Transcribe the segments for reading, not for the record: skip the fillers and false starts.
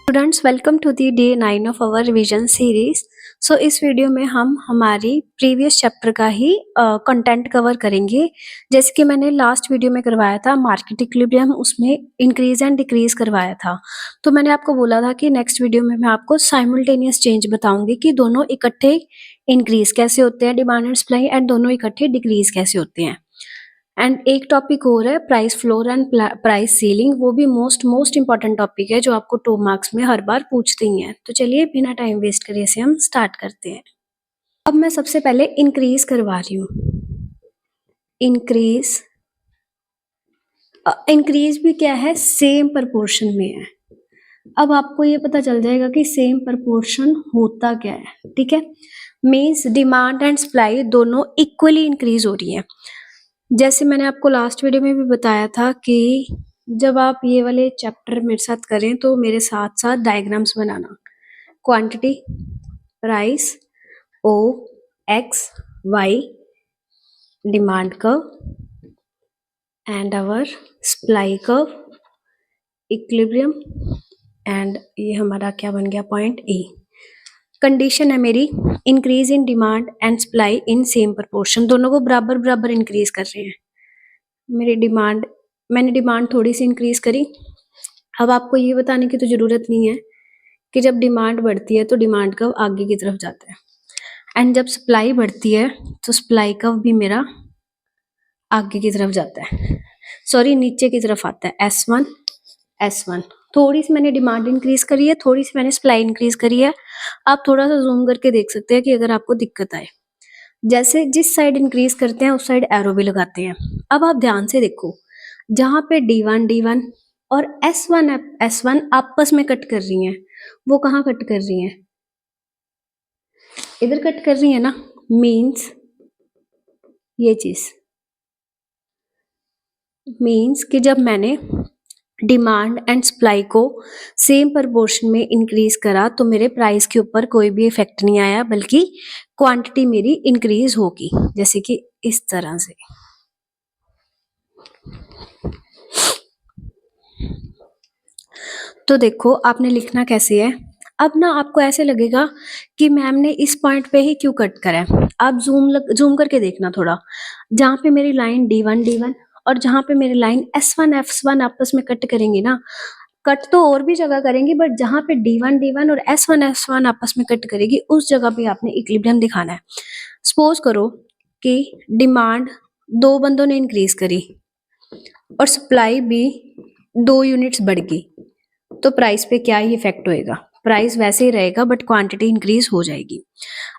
Students, welcome to the day 9 of our revision series. So इस वीडियो में हम हमारी प्रीवियस चैप्टर का ही कंटेंट कवर करेंगे। जैसे कि मैंने लास्ट वीडियो में करवाया था मार्केट इक्विलिब्रियम, उसमें इंक्रीज एंड डिक्रीज करवाया था। तो मैंने आपको बोला था कि नेक्स्ट वीडियो में मैं आपको साइमल्टेनियस चेंज बताऊंगी कि दोनों इकट्ठे इंक्रीज कैसे होते हैं डिमांड एंड सप्लाई, एंड दोनों इकट्ठे डिक्रीज कैसे होते हैं। एंड एक टॉपिक और है price floor and price ceiling, वो भी मोस्ट इंपॉर्टेंट टॉपिक है जो आपको 2 मार्क्स में हर बार पूछते ही हैं। तो चलिए बिना टाइम वेस्ट करे से हम स्टार्ट करते हैं। अब मैं सबसे पहले इंक्रीज करवा रही हूँ। इंक्रीज इंक्रीज भी क्या है, सेम प्रपोर्शन में है। अब आपको ये पता चल जाएगा कि सेम प्रपोर्शन होता क्या है। ठीक है, मीन्स डिमांड एंड सप्लाई दोनों इक्वली इंक्रीज हो रही है। जैसे मैंने आपको लास्ट वीडियो में भी बताया था कि जब आप ये वाले चैप्टर मेरे साथ करें तो मेरे साथ साथ डायग्राम्स बनाना। Quantity, price, O, X, Y, demand curve and our supply curve, equilibrium, and ये हमारा क्या बन गया, पॉइंट ए। कंडीशन है मेरी, increase in demand and supply in same proportion, दोनों को बराबर बराबर इंक्रीज कर रहे हैं। मैंने डिमांड थोड़ी सी इंक्रीज करी। अब आपको ये बताने की तो जरूरत नहीं है कि जब डिमांड बढ़ती है तो डिमांड कर्व आगे की तरफ जाता है, एंड जब सप्लाई बढ़ती है तो सप्लाई कर्व भी मेरा आगे की तरफ जाता है, सॉरी नीचे की तरफ आता है। S1 थोड़ी सी मैंने डिमांड इंक्रीज करी है, थोड़ी सी मैंने सप्लाई इंक्रीज करी है। आप थोड़ा सा जूम करके देख सकते हैं कि अगर आपको दिक्कत आए। जैसे जिस साइड इंक्रीज करते हैं उस साइड एरो भी लगाते हैं। अब आप ध्यान से देखो, जहां पे D1 और S1 आपस में कट कर रही हैं, वो कहाँ कट कर रही हैं, इधर कट कर रही है ना। मीन्स ये चीज मीन्स कि जब मैंने डिमांड एंड सप्लाई को सेम प्रपोर्शन में इंक्रीज करा तो मेरे प्राइस के ऊपर कोई भी इफेक्ट नहीं आया, बल्कि क्वांटिटी मेरी इंक्रीज होगी, जैसे कि इस तरह से। तो देखो आपने लिखना कैसे है। अब ना आपको ऐसे लगेगा कि मैम ने इस पॉइंट पे ही क्यों कट करा है। आप जूम करके देखना थोड़ा, जहाँ पे मेरी लाइन D1 और जहाँ पे मेरी लाइन S1 आपस में कट करेंगी ना, कट तो और भी जगह करेंगी, बट जहाँ पे D1 और S1 आपस में कट करेगी उस जगह पे आपने इक्विलिब्रियम दिखाना है। सपोज करो कि डिमांड 2 बंदों ने इंक्रीज करी और सप्लाई भी 2 यूनिट्स बढ़ गई, तो प्राइस पे क्या ही इफेक्ट होएगा, प्राइस वैसे ही रहेगा बट क्वांटिटी इंक्रीज हो जाएगी।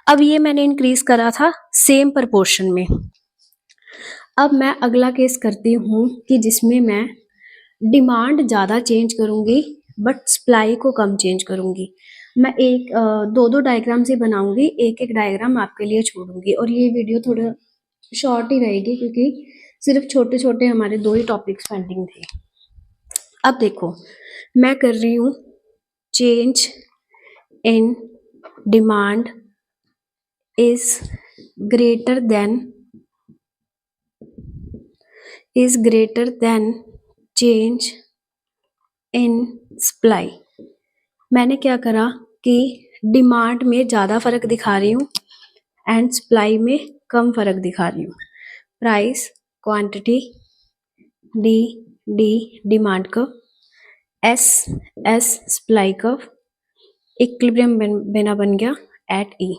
अब ये मैंने इंक्रीज करा था सेम प्रपोर्शन में। अब मैं अगला केस करती हूँ कि जिसमें मैं डिमांड ज़्यादा चेंज करूँगी बट सप्लाई को कम चेंज करूँगी। मैं दो डायग्राम से बनाऊंगी, एक एक डायग्राम आपके लिए छोड़ूंगी, और ये वीडियो थोड़ा शॉर्ट ही रहेगी क्योंकि सिर्फ छोटे छोटे हमारे 2 ही टॉपिक्स पेंडिंग थे। अब देखो मैं कर रही हूँ change in demand is greater than change in supply. मैंने क्या करा कि डिमांड में ज़्यादा फर्क दिखा रही हूँ एंड सप्लाई में कम फर्क दिखा रही हूँ। Price, quantity, D demand curve, S supply curve, equilibrium बन गया एट ई।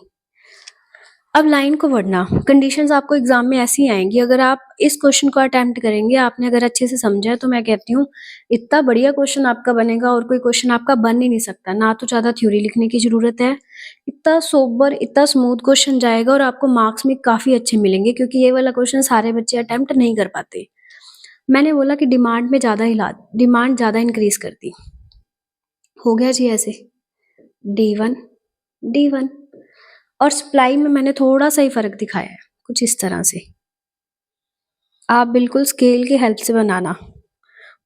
अब लाइन को बढ़ना, कंडीशंस आपको एग्जाम में ऐसी आएंगी। अगर आप इस क्वेश्चन को अटेम्प्ट करेंगे, आपने अगर अच्छे से समझा है, तो मैं कहती हूँ इतना बढ़िया क्वेश्चन आपका बनेगा और कोई क्वेश्चन आपका बन ही नहीं सकता। ना तो ज्यादा थ्योरी लिखने की जरूरत है, इतना सोबर इतना स्मूथ क्वेश्चन जाएगा और आपको मार्क्स में काफी अच्छे मिलेंगे, क्योंकि ये वाला क्वेश्चन सारे बच्चे अटेम्प्ट नहीं कर पाते। मैंने बोला कि डिमांड ज्यादा इंक्रीज कर दी, हो गया जी ऐसे D1 और सप्लाई में मैंने थोड़ा सा ही फर्क दिखाया है, कुछ इस तरह से। आप बिल्कुल स्केल की हेल्प से बनाना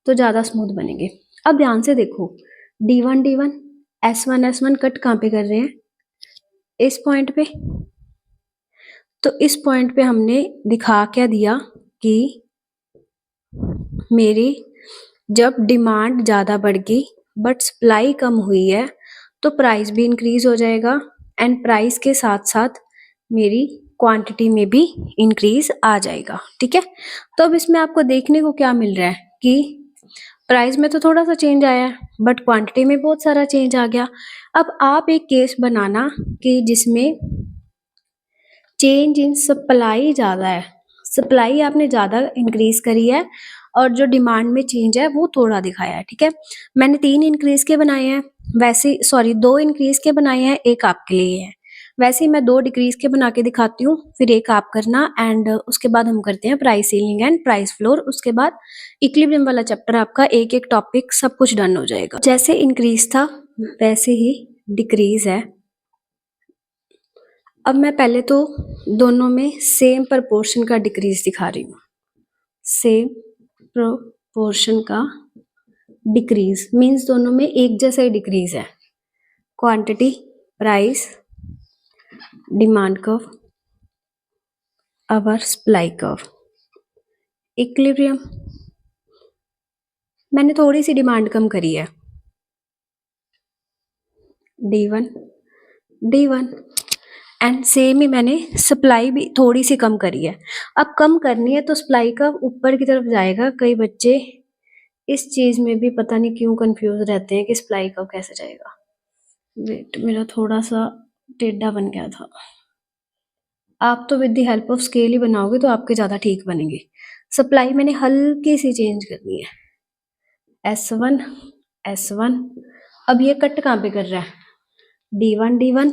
तो ज्यादा स्मूथ बनेंगे। अब ध्यान से देखो, D1 S1 कट कहाँ पे कर रहे हैं, इस पॉइंट पे। तो इस पॉइंट पे हमने दिखा क्या दिया कि मेरी जब डिमांड ज्यादा बढ़ गई बट सप्लाई कम हुई है तो प्राइस भी इंक्रीज हो जाएगा एंड प्राइस के साथ साथ मेरी क्वांटिटी में भी इंक्रीज आ जाएगा। ठीक है, तो अब इसमें आपको देखने को क्या मिल रहा है कि प्राइस में तो थोड़ा सा चेंज आया है बट क्वांटिटी में बहुत सारा चेंज आ गया। अब आप एक केस बनाना कि जिसमें चेंज इन सप्लाई ज़्यादा है, सप्लाई आपने ज़्यादा इंक्रीज करी है और जो डिमांड में चेंज है वो थोड़ा दिखाया है। ठीक है, मैंने 3 इंक्रीज के बनाए हैं, वैसे सॉरी 2 इंक्रीज के बनाए हैं, एक आपके लिए है। वैसे ही मैं 2 डिक्रीज के बना के दिखाती हूँ, फिर एक आप करना एंड उसके बाद हम करते हैं price ceiling and price floor. उसके बाद इक्विलिब्रियम वाला चैप्टर आपका एक एक टॉपिक सब कुछ डन हो जाएगा। जैसे इंक्रीज था वैसे ही डिक्रीज है। अब मैं पहले तो दोनों में सेम प्रपोर्शन का डिक्रीज दिखा रही हूँ। सेम प्रोपोर्शन का डिक्रीज मीन्स दोनों में एक जैसा ही डिक्रीज है। क्वांटिटी, प्राइस, डिमांड कर्व, अवर सप्लाई कर्व, इक्विलिब्रियम। मैंने थोड़ी सी डिमांड कम करी है, D1 D1 एंड सेम ही मैंने सप्लाई भी थोड़ी सी कम करी है। अब कम करनी है तो सप्लाई का ऊपर की तरफ जाएगा। कई बच्चे इस चीज में भी पता नहीं क्यों कंफ्यूज रहते हैं कि सप्लाई का कैसे जाएगा। वेट, मेरा थोड़ा सा टेढ़ा बन गया था। आप तो with the help of scale ही बनाओगे तो आपके ज्यादा ठीक बनेंगे। सप्लाई मैंने हल्की सी चेंज करनी है, S1 S1। अब ये कट कहाँ पे कर रहा है, D1 D1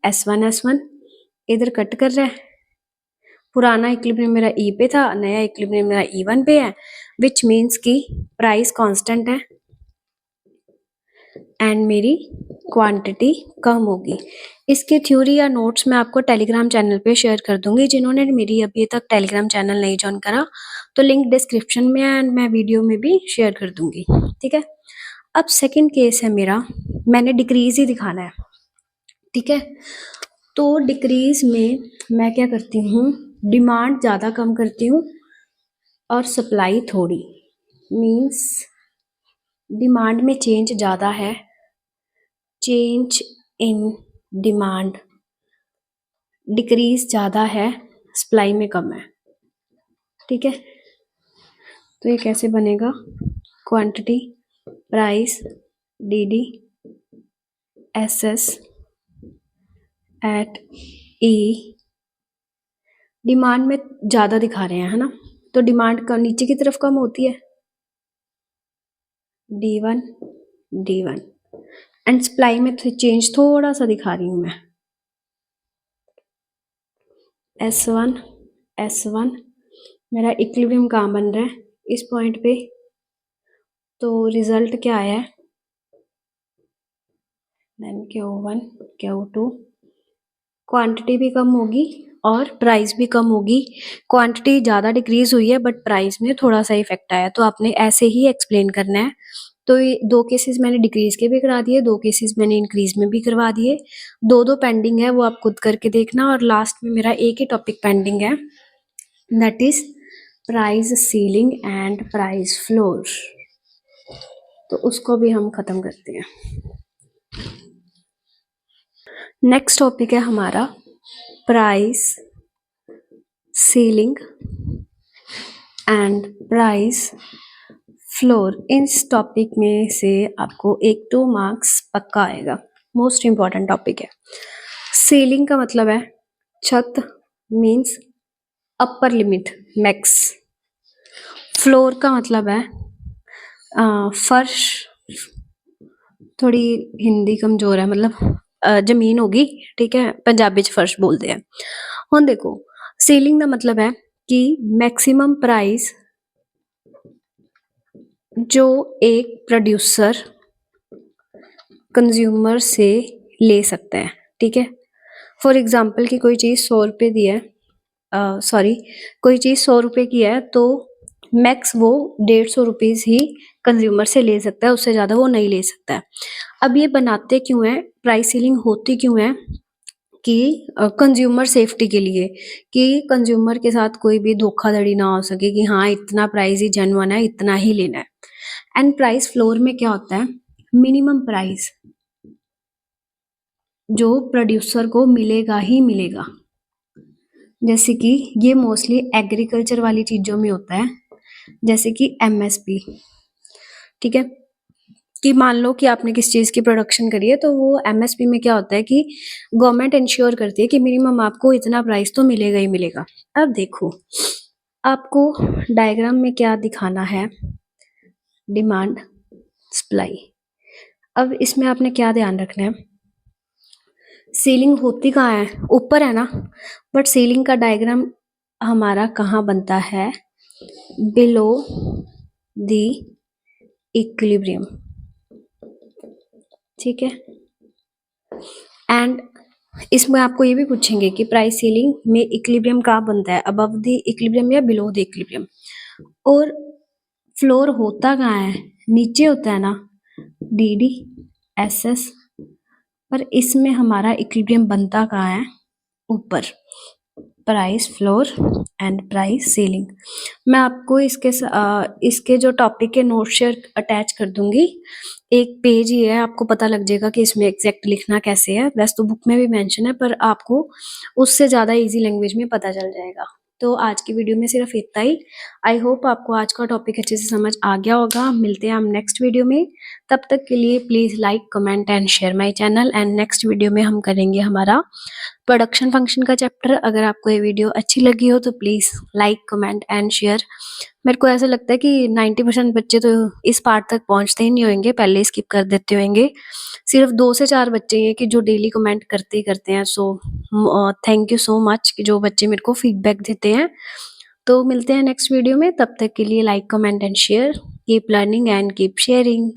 S1 S1 इधर कट कर रहा है। पुराना इक्विलिब्रियम मेरा E पे था, नया इक्विलिब्रियम मेरा E1 पे है, विच मीन्स कि प्राइस कांस्टेंट है एंड मेरी क्वांटिटी कम होगी। इसकी थ्योरी या नोट्स मैं आपको टेलीग्राम चैनल पे शेयर कर दूंगी। जिन्होंने मेरी अभी तक टेलीग्राम चैनल नहीं ज्वाइन करा तो लिंक डिस्क्रिप्शन में एंड मैं वीडियो में भी शेयर कर दूंगी। ठीक है, अब सेकंड केस है मेरा, मैंने डिक्रीज ही दिखाना है। ठीक है, तो डिक्रीज में मैं क्या करती हूँ, डिमांड ज़्यादा कम करती हूँ और सप्लाई थोड़ी। मीन्स डिमांड में चेंज ज़्यादा है, चेंज इन डिमांड डिक्रीज ज़्यादा है, सप्लाई में कम है। ठीक है, तो ये कैसे बनेगा, quantity, price, DD SS at E। Demand में ज़्यादा दिखा रहे हैं है ना, तो डिमांड का नीचे की तरफ कम होती है, D1 D1 एंड सप्लाई में चेंज थोड़ा सा दिखा रही हूँ मैं, S1 S1। मेरा इक्विलिब्रियम कहाँ बन रहा है, इस पॉइंट पे। तो रिजल्ट क्या आया है, देन Q1 Q2, क्वांटिटी भी कम होगी और प्राइस भी कम होगी। क्वांटिटी ज़्यादा डिक्रीज हुई है बट प्राइस में थोड़ा सा इफेक्ट आया, तो आपने ऐसे ही एक्सप्लेन करना है। तो ये 2 केसेस मैंने डिक्रीज के भी करा दिए, 2 केसेस मैंने इंक्रीज में भी करवा दिए। 2 पेंडिंग है, वो आप खुद करके देखना। और लास्ट में मेरा एक ही टॉपिक पेंडिंग है, that is price ceiling and price floor. तो उसको भी हम खत्म करते हैं। नेक्स्ट टॉपिक है हमारा price ceiling and price floor. इस टॉपिक में से आपको 1-2 मार्क्स पक्का आएगा, मोस्ट इम्पॉर्टेंट टॉपिक है। सीलिंग का मतलब है छत, means upper limit max. Floor का मतलब है फर्श, थोड़ी हिंदी कमजोर है, मतलब जमीन होगी। ठीक है, पंजाबी च फर्श बोलते हैं। हुण देखो, सीलिंग का मतलब है कि मैक्सिमम प्राइस जो एक प्रोड्यूसर कंज्यूमर से ले सकता है। ठीक है, फॉर एग्जाम्पल कि कोई चीज़ 100 रुपये दी है, सॉरी कोई चीज़ 100 रुपये की है तो मैक्स वो 150 रुपीज़ ही कंज्यूमर से ले सकता है, उससे ज़्यादा वो नहीं ले सकता है। अब ये बनाते क्यों है, प्राइस सीलिंग होती क्यों है कि कंज्यूमर सेफ्टी के लिए, कि कंज्यूमर के साथ कोई भी धोखाधड़ी ना हो सके कि हाँ इतना प्राइस ही जेन्युइन है, इतना ही लेना है। एंड प्राइस फ्लोर में क्या होता है, मिनिमम प्राइस जो प्रोड्यूसर को मिलेगा ही मिलेगा। जैसे कि ये मोस्टली एग्रीकल्चर वाली चीजों में होता है, जैसे कि एमएसपी। ठीक है, कि मान लो कि आपने किस चीज की प्रोडक्शन करी है, तो वो एमएसपी में क्या होता है कि गवर्नमेंट इंश्योर करती है कि मिनिमम आपको इतना प्राइस तो मिलेगा ही मिलेगा। अब देखो, आपको डायग्राम में क्या दिखाना है, डिमांड सप्लाई। अब इसमें आपने क्या ध्यान रखना है, सीलिंग होती कहाँ है, ऊपर है ना, बट सीलिंग का डायग्राम हमारा कहाँ बनता है, बिलो द इक्विलिब्रियम। ठीक है, एंड इसमें आपको ये भी पूछेंगे कि प्राइस सीलिंग में इक्विलिब्रियम कहाँ बनता है, अबव द इक्विलिब्रियम या बिलो द इक्विलिब्रियम। और फ्लोर होता कहाँ है, नीचे होता है ना, डी डी एस एस। पर इसमें हमारा इक्विलिब्रियम बनता कहाँ है, ऊपर, price floor and price ceiling. मैं आपको इसके जो टॉपिक के नोट शेयर अटैच कर दूंगी। एक पेज ही है, आपको पता लग जाएगा कि इसमें एग्जैक्ट लिखना कैसे है। वैसे तो बुक में भी मेंशन है, पर आपको उससे ज़्यादा इजी लैंग्वेज में पता चल जाएगा। तो आज की वीडियो में सिर्फ इतना ही। आई होप आपको आज का टॉपिक अच्छे से समझ आ गया होगा। मिलते हैं हम नेक्स्ट वीडियो में, तब तक के लिए please like comment and share my channel. And next video में हम करेंगे हमारा प्रोडक्शन फंक्शन का चैप्टर। अगर आपको ये वीडियो अच्छी लगी हो तो please like comment and share. मेरे को ऐसा लगता है कि 90% बच्चे तो इस पार्ट तक पहुंचते ही नहीं होंगे, पहले स्किप कर देते होंगे। सिर्फ 2 से 4 बच्चे हैं कि जो डेली कमेंट करते ही करते हैं। So thank you so much कि जो बच्चे मेरे को फीडबैक देते हैं। तो मिलते हैं नेक्स्ट वीडियो में, तब तक के लिए like comment and share. Keep learning and keep sharing.